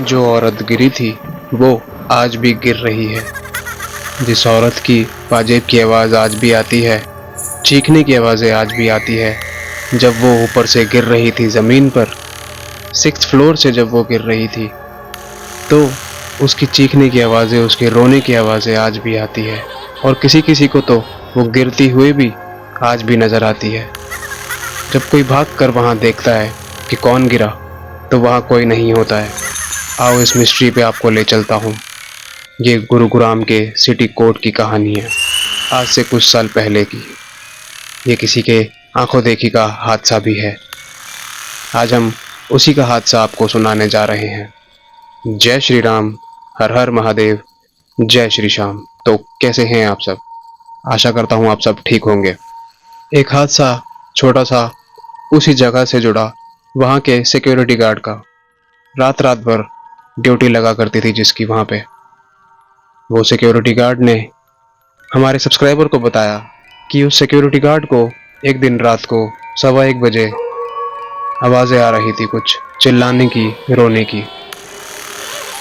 जो औरत गिरी थी वो आज भी गिर रही है। जिस औरत की पाजेब की आवाज़ आज भी आती है, चीखने की आवाज़ें आज भी आती है। जब वो ऊपर से गिर रही थी ज़मीन पर, 6th फ्लोर से जब वो गिर रही थी, तो उसकी चीखने की आवाज़ें, उसके रोने की आवाज़ें आज भी आती है। और किसी किसी को तो वो गिरती हुई भी आज भी नज़र आती है। जब कोई भाग कर वहाँ देखता है कि कौन गिरा, तो वहाँ कोई नहीं होता है। आओ इस मिस्ट्री पे आपको ले चलता हूँ। ये गुरुग्राम के सिटी कोर्ट की कहानी है, आज से कुछ साल पहले की। ये किसी के आंखों देखी का हादसा भी है। आज हम उसी का हादसा आपको सुनाने जा रहे हैं। जय श्री राम, हर हर महादेव, जय श्री श्याम। तो कैसे हैं आप सब? आशा करता हूँ आप सब ठीक होंगे। एक हादसा छोटा सा उसी जगह से जुड़ा, वहाँ के सिक्योरिटी गार्ड का। रात रात भर ड्यूटी लगा करती थी जिसकी वहाँ पे, वो सिक्योरिटी गार्ड ने हमारे सब्सक्राइबर को बताया कि उस सिक्योरिटी गार्ड को एक दिन रात को 1:15 बजे आवाज़ें आ रही थी, कुछ चिल्लाने की, रोने की,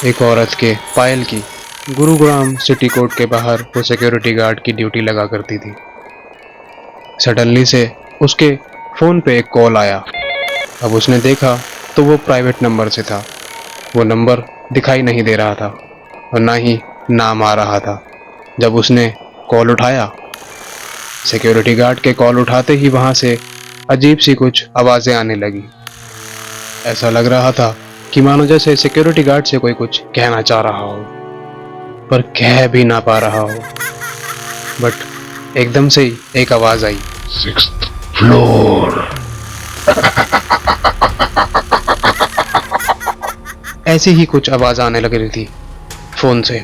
एक औरत के, पायल की। गुरुग्राम सिटी कोर्ट के बाहर वो सिक्योरिटी गार्ड की ड्यूटी लगा करती थी। सडनली से उसके फ़ोन पे एक कॉल आया। अब उसने देखा तो वो प्राइवेट नंबर से था। वो नंबर दिखाई नहीं दे रहा था और ना ही नाम आ रहा था। जब उसने कॉल उठाया, सिक्योरिटी गार्ड के कॉल उठाते ही वहाँ से अजीब सी कुछ आवाज़ें आने लगी। ऐसा लग रहा था कि मानो जैसे सिक्योरिटी गार्ड से कोई कुछ कहना चाह रहा हो, पर कह भी ना पा रहा हो। बट एकदम से ही एक आवाज़ आई, 6th फ्लोर। ऐसी ही कुछ आवाज़ आने लग रही थी फ़ोन से।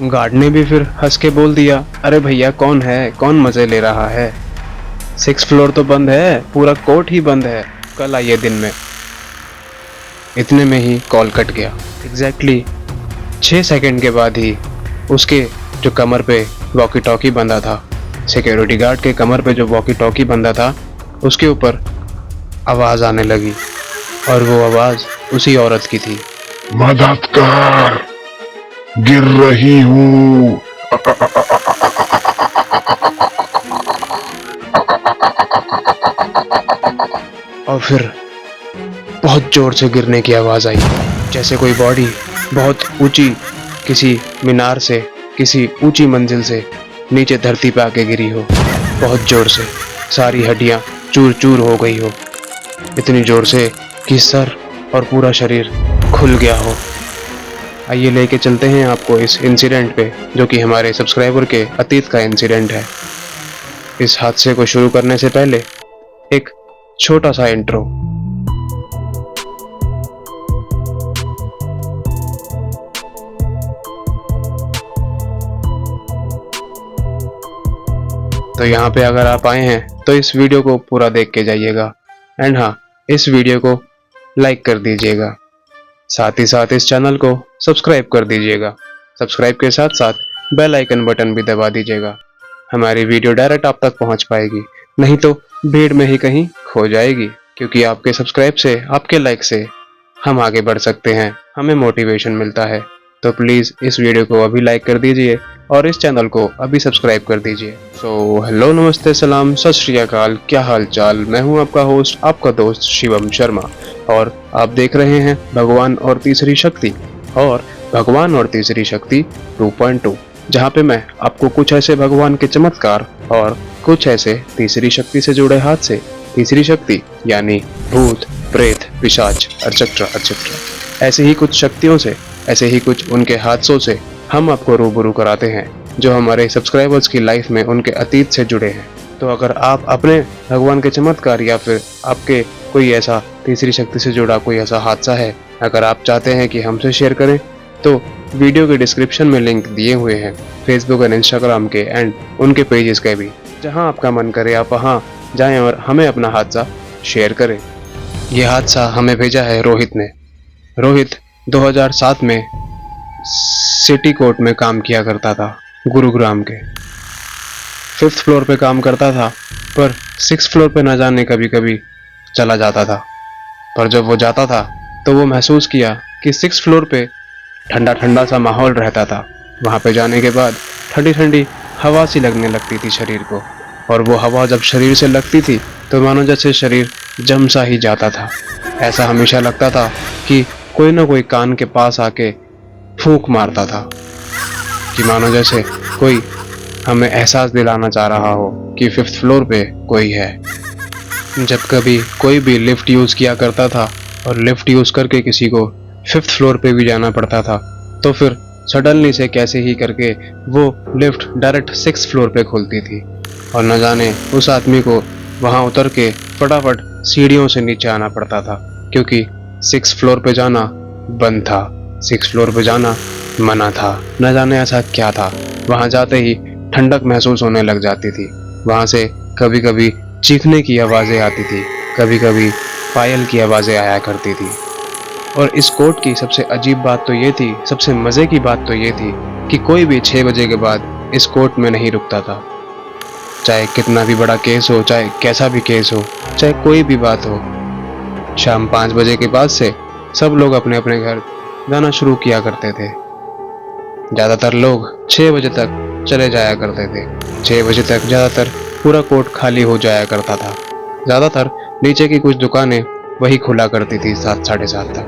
गार्ड ने भी फिर हंस के बोल दिया, अरे भैया कौन है, कौन मज़े ले रहा है? 6th फ्लोर तो बंद है, पूरा कोर्ट ही बंद है, कल आइए दिन में। इतने में ही कॉल कट गया। एग्जैक्टली 6 सेकंड के बाद ही उसके जो कमर पे वॉकी टॉकी बंधा था, सिक्योरिटी गार्ड के कमर पे जो वॉकी टॉकी बंधा था, उसके ऊपर आवाज़ आने लगी। और वो आवाज़ उसी औरत की थी। मदद कर, गिर रही हूँ। और फिर बहुत ज़ोर से गिरने की आवाज़ आई, जैसे कोई बॉडी बहुत ऊंची किसी मीनार से, किसी ऊंची मंजिल से नीचे धरती पे आके गिरी हो, बहुत ज़ोर से, सारी हड्डियाँ चूर चूर हो गई हो, इतनी ज़ोर से कि सर और पूरा शरीर खुल गया हो। आइए लेके चलते हैं आपको इस इंसिडेंट पे, जो कि हमारे सब्सक्राइबर के अतीत का इंसिडेंट है। इस हादसे को शुरू करने से पहले एक छोटा सा इंट्रो। तो यहाँ पे अगर आप आए हैं तो इस वीडियो को पूरा देख के जाइएगा। एंड हाँ, इस वीडियो को लाइक कर दीजिएगा, साथ ही साथ इस चैनल को सब्सक्राइब कर दीजिएगा। सब्सक्राइब के साथ साथ बेल आइकन बटन भी दबा दीजिएगा। हमारी वीडियो डायरेक्ट आप तक पहुंच पाएगी, नहीं तो भीड़ में ही कहीं खो जाएगी। क्योंकि आपके सब्सक्राइब से, आपके लाइक से हम आगे बढ़ सकते हैं, हमें मोटिवेशन मिलता है। तो प्लीज़ इस वीडियो को अभी लाइक कर दीजिए और इस चैनल को अभी सब्सक्राइब कर दीजिए। सो हेलो, नमस्ते, सलाम, सत श्री अकाल, क्या हाल चाल। मैं हूं आपका होस्ट, आपका दोस्त शिवम शर्मा, और आप देख रहे हैं भगवान और तीसरी शक्ति, और भगवान और तीसरी शक्ति 2.2, जहां पे मैं आपको कुछ ऐसे भगवान के चमत्कार और कुछ ऐसे तीसरी शक्ति से जुड़े हादसे, तीसरी शक्ति यानी भूत, प्रेत, पिशाच, etc. ऐसे ही कुछ शक्तियों से, ऐसे ही कुछ उनके हादसों से हम आपको रूबरू कराते हैं, जो हमारे सब्सक्राइबर्स की लाइफ में उनके अतीत से जुड़े हैं। तो अगर आप अपने भगवान के चमत्कार या फिर आपके कोई ऐसा तीसरी शक्ति से जुड़ा कोई ऐसा हादसा है, अगर आप चाहते हैं कि हमसे शेयर करें, तो वीडियो के डिस्क्रिप्शन में लिंक दिए हुए हैं फेसबुक और इंस्टाग्राम के एंड उनके पेजेस के भी। जहां आपका मन करे आप वहां जाएं और हमें अपना हादसा शेयर करें। ये हादसा हमें भेजा है रोहित ने। रोहित 2007 में सिटी कोर्ट में काम किया करता था, गुरुग्राम के 5th फ्लोर पे काम करता था, पर 6th फ्लोर पे ना जाने कभी कभी चला जाता था। पर जब वो जाता था तो वो महसूस किया कि 6 फ्लोर पे ठंडा ठंडा सा माहौल रहता था। वहाँ पे जाने के बाद ठंडी ठंडी हवा सी लगने लगती थी शरीर को, और वो हवा जब शरीर से लगती थी तो मानो जैसे शरीर जम सा ही जाता था। ऐसा हमेशा लगता था कि कोई ना कोई कान के पास आके फूंक मारता था, कि मानो जैसे कोई हमें एहसास दिलाना चाह रहा हो कि 5th फ्लोर पे कोई है। जब कभी कोई भी लिफ्ट यूज़ किया करता था और लिफ्ट यूज़ करके किसी को 5th फ्लोर पे भी जाना पड़ता था, तो फिर सडनली से कैसे ही करके वो लिफ्ट डायरेक्ट 6th फ्लोर पे खुलती थी, और न जाने उस आदमी को वहाँ उतर के फटाफट सीढ़ियों से नीचे आना पड़ता था, क्योंकि 6th फ्लोर पे जाना बंद था, 6th फ्लोर पे जाना मना था। न जाने ऐसा क्या था, वहाँ जाते ही ठंडक महसूस होने लग जाती थी। वहाँ से कभी कभी चीखने की आवाज़ें आती थी, कभी कभी पायल की आवाज़ें आया करती थी। और इस कोर्ट की सबसे अजीब बात तो ये थी, सबसे मज़े की बात तो ये थी कि कोई भी 6 बजे के बाद इस कोर्ट में नहीं रुकता था। चाहे कितना भी बड़ा केस हो, चाहे कैसा भी केस हो, चाहे कोई भी बात हो, शाम 5 बजे के बाद से सब लोग अपने अपने घर जाना शुरू किया करते थे। ज़्यादातर लोग 6 बजे तक चले जाया करते थे। 6 बजे तक ज़्यादातर पूरा कोर्ट खाली हो जाया करता था। ज़्यादातर नीचे की कुछ दुकानें वही खुला करती थी 7 साढ़े 7 तक,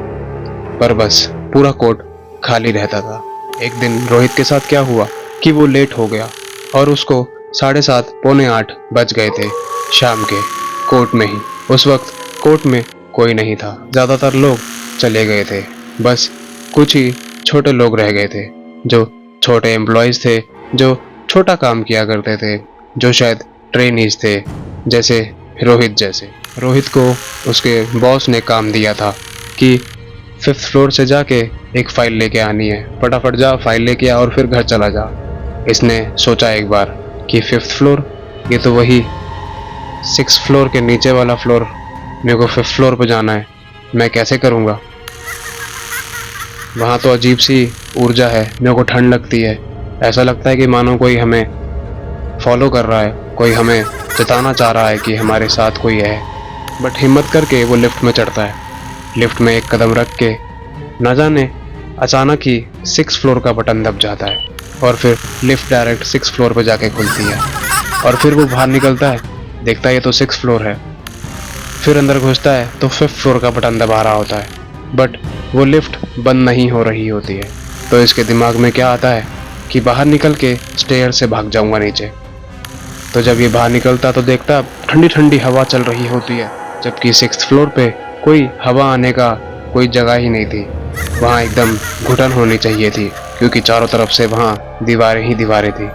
पर बस पूरा कोर्ट खाली रहता था। एक दिन रोहित के साथ क्या हुआ कि वो लेट हो गया और उसको 7:30 पौने 8 बज गए थे शाम के, कोर्ट में ही। उस वक्त कोर्ट में कोई नहीं था, ज़्यादातर लोग चले गए थे, बस कुछ ही छोटे लोग रह गए थे, जो छोटे एम्प्लॉयज़ थे, जो छोटा काम किया करते थे, जो शायद ट्रेनीज थे, जैसे रोहित जैसे। रोहित को उसके बॉस ने काम दिया था कि 5th फ्लोर से जाके एक फ़ाइल लेके आनी है, फटाफट जा फाइल लेके आ और फिर घर चला जा। इसने सोचा एक बार कि 5th फ्लोर, ये तो वही 6th फ्लोर के नीचे वाला फ्लोर, मेरे को 5th फ्लोर पे जाना है, मैं कैसे करूँगा? वहाँ तो अजीब सी ऊर्जा है, मेरे को ठंड लगती है, ऐसा लगता है कि मानो कोई हमें फॉलो कर रहा है, कोई हमें जताना चाह रहा है कि हमारे साथ कोई है। बट हिम्मत करके वो लिफ्ट में चढ़ता है। लिफ्ट में एक कदम रख के न जाने अचानक ही 6th फ्लोर का बटन दब जाता है और फिर लिफ्ट डायरेक्ट 6th फ्लोर पर जाके खुलती है, और फिर वो बाहर निकलता है, देखता है ये तो 6th फ्लोर है। फिर अंदर घुसता है तो 5th फ्लोर का बटन दबा रहा होता है, बट वो लिफ्ट बंद नहीं हो रही होती है। तो इसके दिमाग में क्या आता है कि बाहर निकल के स्टेयर से भाग जाऊंगा नीचे। तो जब ये बाहर निकलता तो देखता ठंडी ठंडी हवा चल रही होती है, जबकि 6th फ्लोर पे कोई हवा आने का कोई जगह ही नहीं थी। वहाँ एकदम घुटन होनी चाहिए थी, क्योंकि चारों तरफ से वहाँ दीवारें ही दीवारें थी,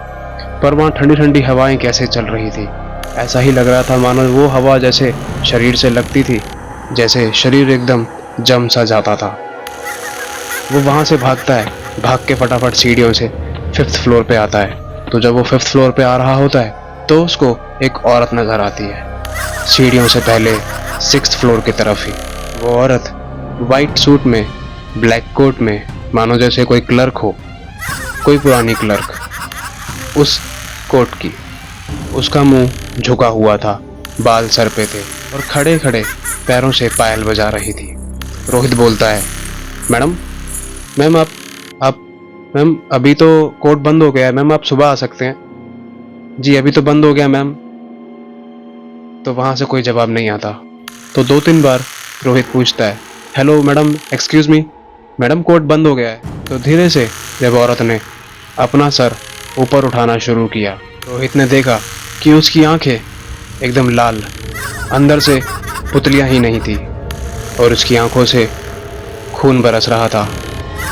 पर वहाँ ठंडी ठंडी हवाएं कैसे चल रही थी। ऐसा ही लग रहा था मानो वो हवा जैसे शरीर से लगती थी, जैसे शरीर एकदम जम सा जाता था। वो वहाँ से भागता है, भाग के फटाफट सीढ़ियों से 5th फ्लोर पे आता है। तो जब वो 5th फ्लोर पे आ रहा होता है तो उसको एक औरत नज़र आती है, सीढ़ियों से पहले 6th फ्लोर की तरफ ही। वो औरत वाइट सूट में, ब्लैक कोट में, मानो जैसे कोई क्लर्क हो, कोई पुरानी क्लर्क, उस कोट की। उसका मुंह झुका हुआ था, बाल सर पे थे और खड़े खड़े पैरों से पायल बजा रही थी। रोहित बोलता है, मैडम, मैम आप मैम अभी तो कोर्ट बंद हो गया है, मैम आप सुबह आ सकते हैं। जी अभी तो बंद हो गया मैम। तो वहाँ से कोई जवाब नहीं आता। तो 2-3 बार रोहित पूछता है, hello madam, excuse me, madam court बंद हो गया है। तो धीरे से जब औरत ने अपना सर ऊपर उठाना शुरू किया, रोहित ने देखा कि उसकी आंखें एकदम लाल, अंदर से पुतलियाँ ही नहीं थी, और उसकी आंखों से खून बरस रहा था।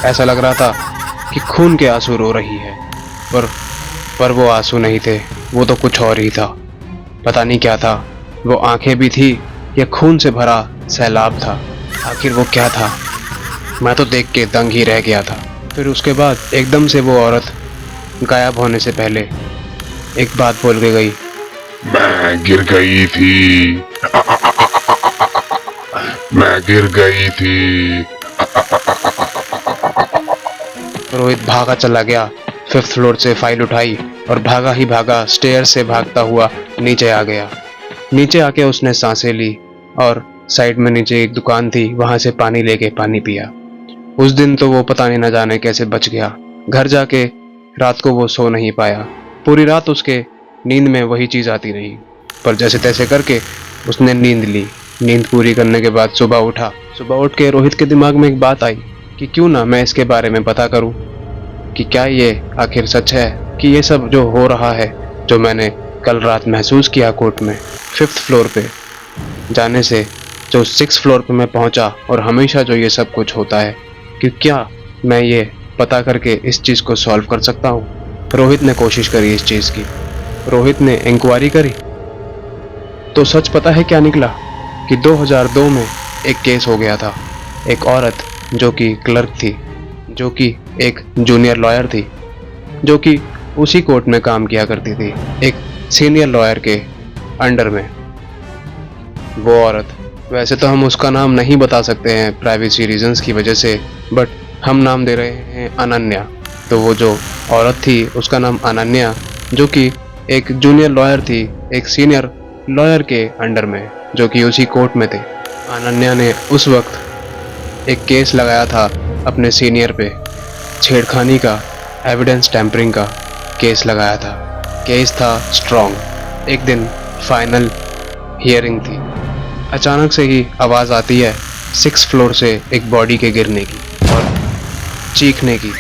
ऐसा लग रहा था कि खून के आंसू रो रही है, पर वो आंसू नहीं थे, वो तो कुछ और ही था। पता नहीं क्या था, वो आंखें भी थी या खून से भरा सैलाब था। आखिर वो क्या था? मैं तो देख के दंग ही रह गया था। फिर उसके बाद एकदम से वो औरत गायब होने से पहले एक बात बोल के गई, मैं गिर गई थी। मैं गिर गई थी। रोहित भागा चला गया, 5th फ्लोर से फाइल उठाई और भागा ही भागा स्टेयर से भागता हुआ नीचे आ गया। नीचे आके उसने सांसें ली और साइड में नीचे एक दुकान थी, वहां से पानी लेके पानी पिया। उस दिन तो वो पता नहीं न जाने कैसे बच गया। घर जाके रात को वो सो नहीं पाया। पूरी रात उसके नींद में वही चीज़ आती रही, पर जैसे तैसे करके उसने नींद ली। नींद पूरी करने के बाद सुबह उठा। सुबह उठ के रोहित के दिमाग में एक बात आई कि क्यों ना मैं इसके बारे में पता करूं कि क्या ये आखिर सच है कि ये सब जो हो रहा है, जो मैंने कल रात महसूस किया कोर्ट में 5th फ्लोर पे जाने से जो 6th फ्लोर पे मैं पहुंचा, और हमेशा जो ये सब कुछ होता है, कि क्या मैं ये पता करके इस चीज़ को सॉल्व कर सकता हूँ। रोहित ने कोशिश करी इस चीज़ की। रोहित ने इंक्वायरी करी तो सच पता है क्या निकला कि 2002 में एक केस हो गया था। एक औरत जो कि क्लर्क थी, जो कि एक जूनियर लॉयर थी, जो कि उसी कोर्ट में काम किया करती थी, एक सीनियर लॉयर के अंडर में। वो औरत, वैसे तो हम उसका नाम नहीं बता सकते हैं प्राइवेसी रीजंस की वजह से, बट हम नाम दे रहे हैं अनन्या। तो वो जो औरत थी उसका नाम अनन्या, जो कि एक जूनियर लॉयर थी, एक सीनियर लॉयर के अंडर में, जो कि उसी कोर्ट में थे। अनन्या ने उस वक्त एक केस लगाया था अपने सीनियर पे, छेड़खानी का, एविडेंस टैम्परिंग का केस लगाया था। केस था स्ट्रॉन्ग। एक दिन फाइनल हियरिंग थी। अचानक से ही आवाज़ आती है 6th फ्लोर से एक बॉडी के गिरने की और चीखने की।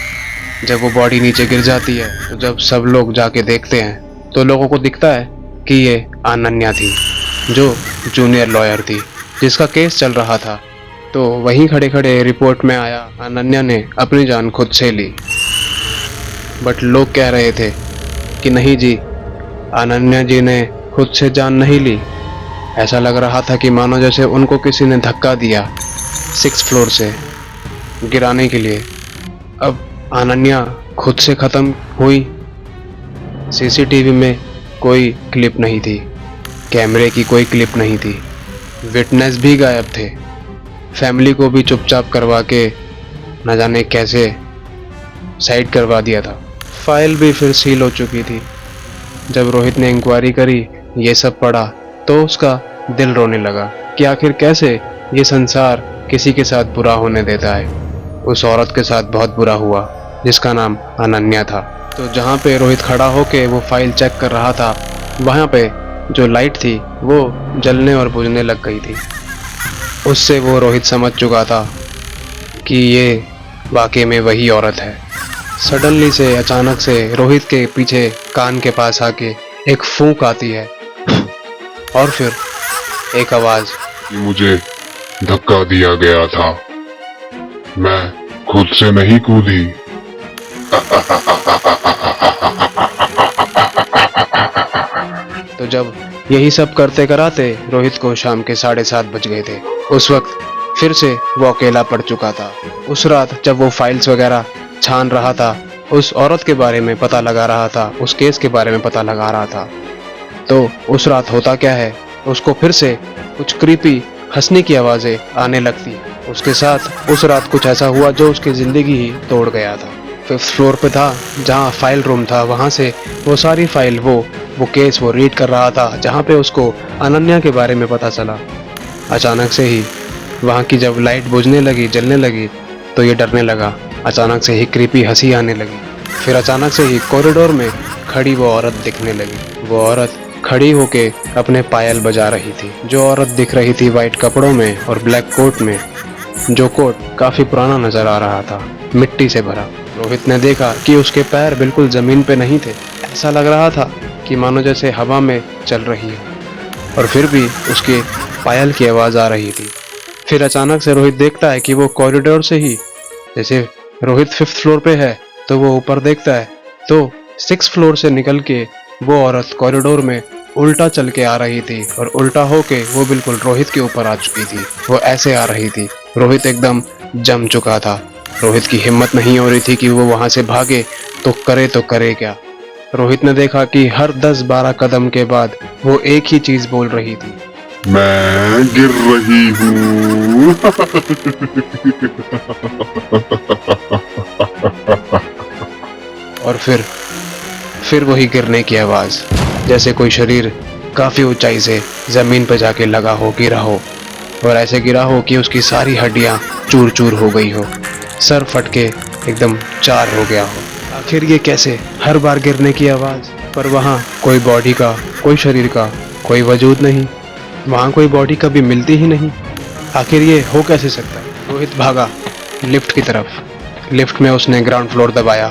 जब वो बॉडी नीचे गिर जाती है तो जब सब लोग जाके देखते हैं तो लोगों को दिखता है कि ये अनन्या थी, जो जूनियर लॉयर थी, जिसका केस चल रहा था। तो वहीं खड़े खड़े रिपोर्ट में आया अनन्या ने अपनी जान खुद से ली। बट लोग कह रहे थे कि नहीं जी, अनन्या जी ने खुद से जान नहीं ली। ऐसा लग रहा था कि मानो जैसे उनको किसी ने धक्का दिया 6th फ्लोर से गिराने के लिए। अब अनन्या खुद से ख़त्म हुई। सीसीटीवी में कोई क्लिप नहीं थी, कैमरे की कोई क्लिप नहीं थी, विटनेस भी गायब थे। फैमिली को भी चुपचाप करवा के न जाने कैसे साइड करवा दिया था। फाइल भी फिर सील हो चुकी थी। जब रोहित ने इंक्वायरी करी, ये सब पढ़ा, तो उसका दिल रोने लगा कि आखिर कैसे ये संसार किसी के साथ बुरा होने देता है। उस औरत के साथ बहुत बुरा हुआ जिसका नाम अनन्या था। तो जहाँ पे रोहित खड़ा होके वो फाइल चेक कर रहा था, वहाँ पे जो लाइट थी वो जलने और बुझने लग गई थी। उससे वो रोहित समझ चुका था कि ये वाकई में वही औरत है। सडनली से, अचानक से रोहित के पीछे कान के पास आके एक फूंक आती है और फिर एक आवाज़, मुझे धक्का दिया गया था, मैं खुद से नहीं कूदी। तो जब यही सब करते कराते रोहित को शाम के 7:30 बज गए थे। उस वक्त फिर से वो अकेला पड़ चुका था। उस रात जब वो फाइल्स वगैरह छान रहा था, उस औरत के बारे में पता लगा रहा था, उस केस के बारे में पता लगा रहा था, तो उस रात होता क्या है, उसको फिर से कुछ क्रीपी हंसने की आवाज़ें आने लगती। उसके साथ उस रात कुछ ऐसा हुआ जो उसकी ज़िंदगी ही तोड़ गया था। 5th फ्लोर पे था जहाँ फाइल रूम था, वहाँ से वो सारी फाइल, वो केस वो रीड कर रहा था, जहाँ पे उसको अनन्या के बारे में पता चला। अचानक से ही वहाँ की जब लाइट बुझने लगी, जलने लगी, तो ये डरने लगा। अचानक से ही क्रीपी हंसी आने लगी। फिर अचानक से ही कॉरिडोर में खड़ी वो औरत दिखने लगी। वो औरत खड़ी होके अपने पायल बजा रही थी। जो औरत दिख रही थी वाइट कपड़ों में और ब्लैक कोट में, जो कोट काफ़ी पुराना नज़र आ रहा था, मिट्टी से भरा। रोहित ने देखा कि उसके पैर बिल्कुल ज़मीन पे नहीं थे। ऐसा लग रहा था कि मानो जैसे हवा में चल रही है, और फिर भी उसके पायल की आवाज़ आ रही थी। फिर अचानक से रोहित देखता है कि वो कॉरिडोर से ही, जैसे रोहित 5th फ्लोर पे है तो वो ऊपर देखता है, तो 6th फ्लोर से निकल के वो औरत कॉरिडोर में उल्टा चल के आ रही थी, और उल्टा होके वो बिल्कुल रोहित के ऊपर आ चुकी थी। वो ऐसे आ रही थी। रोहित एकदम जम चुका था। रोहित की हिम्मत नहीं हो रही थी कि वो वहाँ से भागे, तो करे क्या। रोहित ने देखा कि हर 10-12 कदम के बाद वो एक ही चीज़ बोल रही थी, मैं गिर रही हूँ। और फिर वही गिरने की आवाज़, जैसे कोई शरीर काफ़ी ऊंचाई से ज़मीन पर जाके लगा हो, गिरा हो, और ऐसे गिरा हो कि उसकी सारी हड्डियाँ चूर चूर हो गई हो। सर फट के एकदम चार हो गया हो। आखिर ये कैसे? हर बार गिरने की आवाज़, पर वहाँ कोई बॉडी का, कोई शरीर का कोई वजूद नहीं। वहाँ कोई बॉडी कभी मिलती ही नहीं। आखिर ये हो कैसे सकता है? रोहित भागा लिफ्ट की तरफ। लिफ्ट में उसने ग्राउंड फ्लोर दबाया।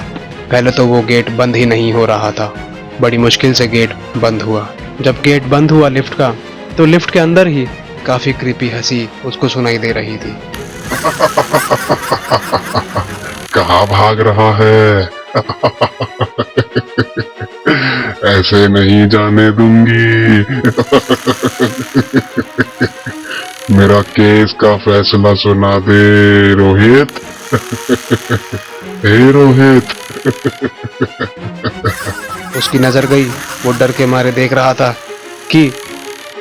पहले तो वो गेट बंद ही नहीं हो रहा था। बड़ी मुश्किल से गेट बंद हुआ। जब गेट बंद हुआ लिफ्ट का, तो लिफ्ट के अंदर ही काफी क्रीपी हंसी उसको सुनाई दे रही थी। कहाँ भाग रहा है? ऐसे नहीं जाने दूंगी। मेरा केस का फैसला सुना दे रोहित। हे रोहित। उसकी नजर गई, वो डर के मारे देख रहा था कि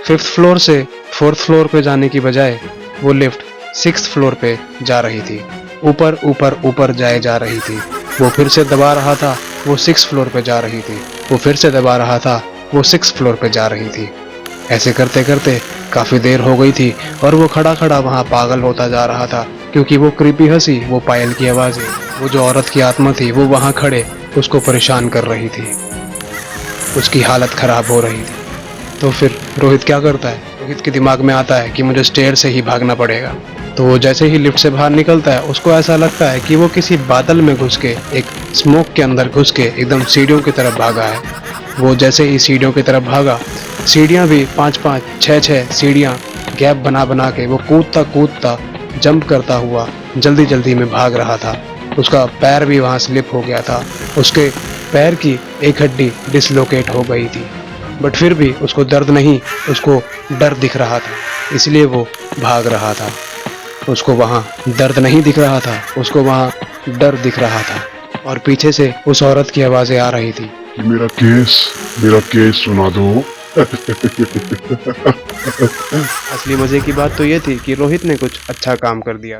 5th फ्लोर से 4th फ्लोर पे जाने की बजाय वो लिफ्ट 6th फ्लोर पे जा रही थी। ऊपर ऊपर ऊपर जाए जा रही थी। वो फिर से दबा रहा था, वो 6th फ्लोर पे जा रही थी। वो फिर से दबा रहा था, वो 6th फ्लोर पे जा रही थी। ऐसे करते करते काफी देर हो गई थी और वो खड़ा खड़ा वहाँ पागल होता जा रहा था, क्योंकि वो क्रीपी हंसी, वो पायल की आवाज़ें, वो जो औरत की आत्मा थी, वो वहाँ खड़े उसको परेशान कर रही थी। उसकी हालत खराब हो रही थी। तो फिर रोहित क्या करता है? रोहित के दिमाग में आता है कि मुझे स्टेयर से ही भागना पड़ेगा। तो वो जैसे ही लिफ्ट से बाहर निकलता है, उसको ऐसा लगता है कि वो किसी बादल में घुस के, एक स्मोक के अंदर घुस के एकदम सीढ़ियों की तरफ भागा है। वो जैसे ही सीढ़ियों की तरफ भागा, सीढ़ियाँ भी 5-5, 6-6 सीढ़ियाँ गैप बना बना के वो कूदता कूदता, जंप करता हुआ जल्दी जल्दी में भाग रहा था। उसका पैर भी वहाँ स्लिप हो गया था। उसके पैर की एक हड्डी डिसलोकेट हो गई थी, बट फिर भी उसको दर्द नहीं, उसको डर दिख रहा था, इसलिए वो भाग रहा था। उसको वहाँ दर्द नहीं दिख रहा था, उसको वहाँ डर दिख रहा था। और पीछे से उस औरत की आवाज़ें आ रही थी, मेरा केस सुना दो। असली मजे की बात तो ये थी कि रोहित ने कुछ अच्छा काम कर दिया।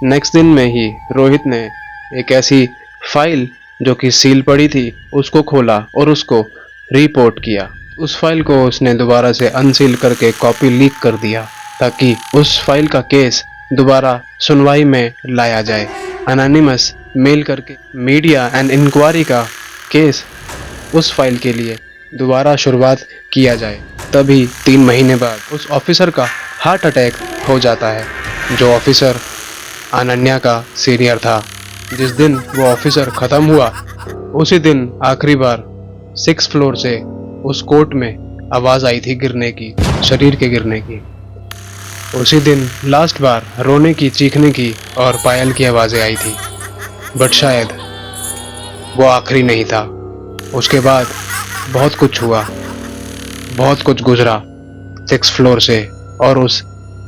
नेक्स्ट दिन में ही रोहित ने एक ऐसी फाइल जो कि सील पड़ी थी, उसको खोला और उसको रिपोर्ट किया। उस फाइल को उसने दोबारा से अनसील करके कॉपी लीक कर दिया, ताकि उस फाइल का केस दोबारा सुनवाई में लाया जाए। एनोनिमस मेल करके मीडिया एंड इंक्वायरी का केस उस फाइल के लिए दोबारा शुरुआत किया जाए। तभी 3 महीने बाद उस ऑफिसर का हार्ट अटैक हो जाता है, जो ऑफिसर अनन्या का सीनियर था। जिस दिन वो ऑफिसर ख़त्म हुआ, उसी दिन आखिरी बार 6th फ्लोर से उस कोर्ट में आवाज़ आई थी गिरने की, शरीर के गिरने की। उसी दिन लास्ट बार रोने की, चीखने की और पायल की आवाज़ें आई थी। बट शायद वो आखिरी नहीं था। उसके बाद बहुत कुछ हुआ, बहुत कुछ गुजरा 6th फ्लोर से और उस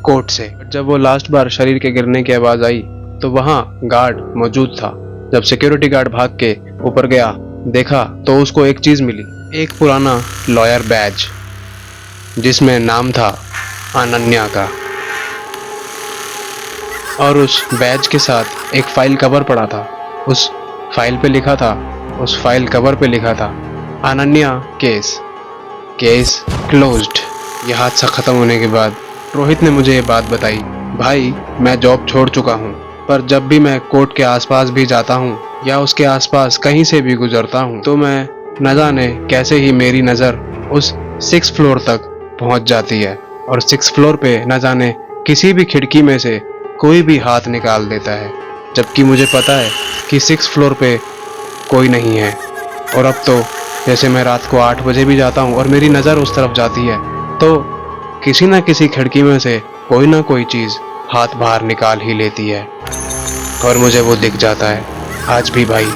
कोर्ट से। जब वो लास्ट बार शरीर के गिरने की आवाज़ आई, तो वहाँ गार्ड मौजूद था। जब सिक्योरिटी गार्ड भाग के ऊपर गया, देखा तो उसको एक चीज़ मिली, एक पुराना लॉयर बैज, जिसमें नाम था अनन्या का। और उस बैज के साथ एक फाइल कवर पड़ा था। उस फाइल कवर पे लिखा था अनन्या केस क्लोज्ड। यह हादसा ख़त्म होने के बाद रोहित ने मुझे ये बात बताई, भाई मैं जॉब छोड़ चुका हूँ, पर जब भी मैं कोर्ट के आसपास भी जाता हूँ या उसके आसपास कहीं से भी गुजरता हूँ, तो मैं न जाने कैसे ही मेरी नज़र उस 6th फ्लोर तक पहुँच जाती है। और 6th फ्लोर पे न जाने किसी भी खिड़की में से कोई भी हाथ निकाल देता है, जबकि मुझे पता है कि 6th फ्लोर पे कोई नहीं है। और अब तो जैसे मैं रात को 8 बजे भी जाता हूँ और मेरी नज़र उस तरफ जाती है, तो किसी न किसी खिड़की में से कोई ना कोई चीज़ हाथ बाहर निकाल ही लेती है और मुझे वो दिख जाता है। आज भी भाई,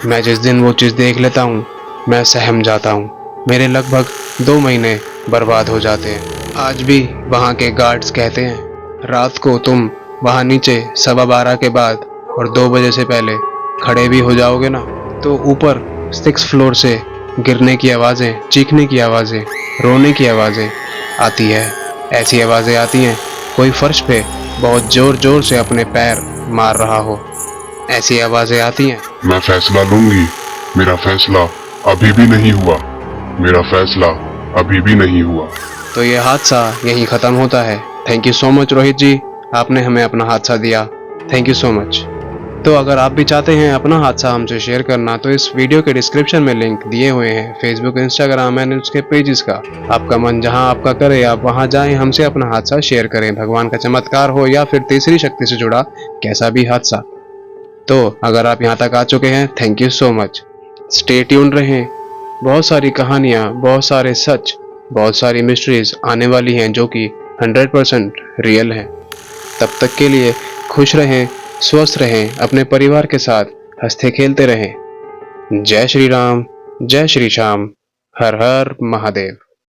मैं जिस दिन वो चीज़ देख लेता हूँ, मैं सहम जाता हूँ। मेरे लगभग 2 महीने बर्बाद हो जाते हैं। आज भी वहाँ के गार्ड्स कहते हैं, रात को तुम वहाँ नीचे 12:15 के बाद और 2 बजे से पहले खड़े भी हो जाओगे ना, तो ऊपर 6th फ्लोर से गिरने की आवाज़ें, चीखने की आवाज़ें, रोने की आवाज़ें आती है। ऐसी आवाज़ें आती हैं कोई फर्श पे बहुत ज़ोर ज़ोर से अपने पैर मार रहा हो, ऐसी आवाज़ें आती हैं। मैं फैसला लूंगी। मेरा फैसला अभी भी नहीं हुआ। तो ये हादसा यहीं ख़त्म होता है। Thank you so much Rohit ji, आपने हमें अपना हादसा दिया। Thank you so much. तो अगर आप भी चाहते हैं अपना हादसा हमसे शेयर करना तो इस वीडियो के डिस्क्रिप्शन में लिंक दिए हुए हैं फेसबुक, इंस्टाग्राम एंड उसके पेजेस का। आपका मन जहां आपका करे आप वहां जाएं, हमसे अपना हादसा शेयर करें। भगवान का चमत्कार हो या फिर तीसरी शक्ति से जुड़ा कैसा भी हादसा। तो अगर आप यहाँ तक आ चुके हैं, thank you so much. Stay tune रहें। बहुत सारी कहानियाँ, बहुत सारे सच, बहुत सारी मिस्ट्रीज आने वाली हैं जो कि 100% रियल हैं। तब तक के लिए खुश रहें, स्वस्थ रहें, अपने परिवार के साथ हंसते खेलते रहें। जय श्री राम, जय श्री श्याम, हर हर महादेव।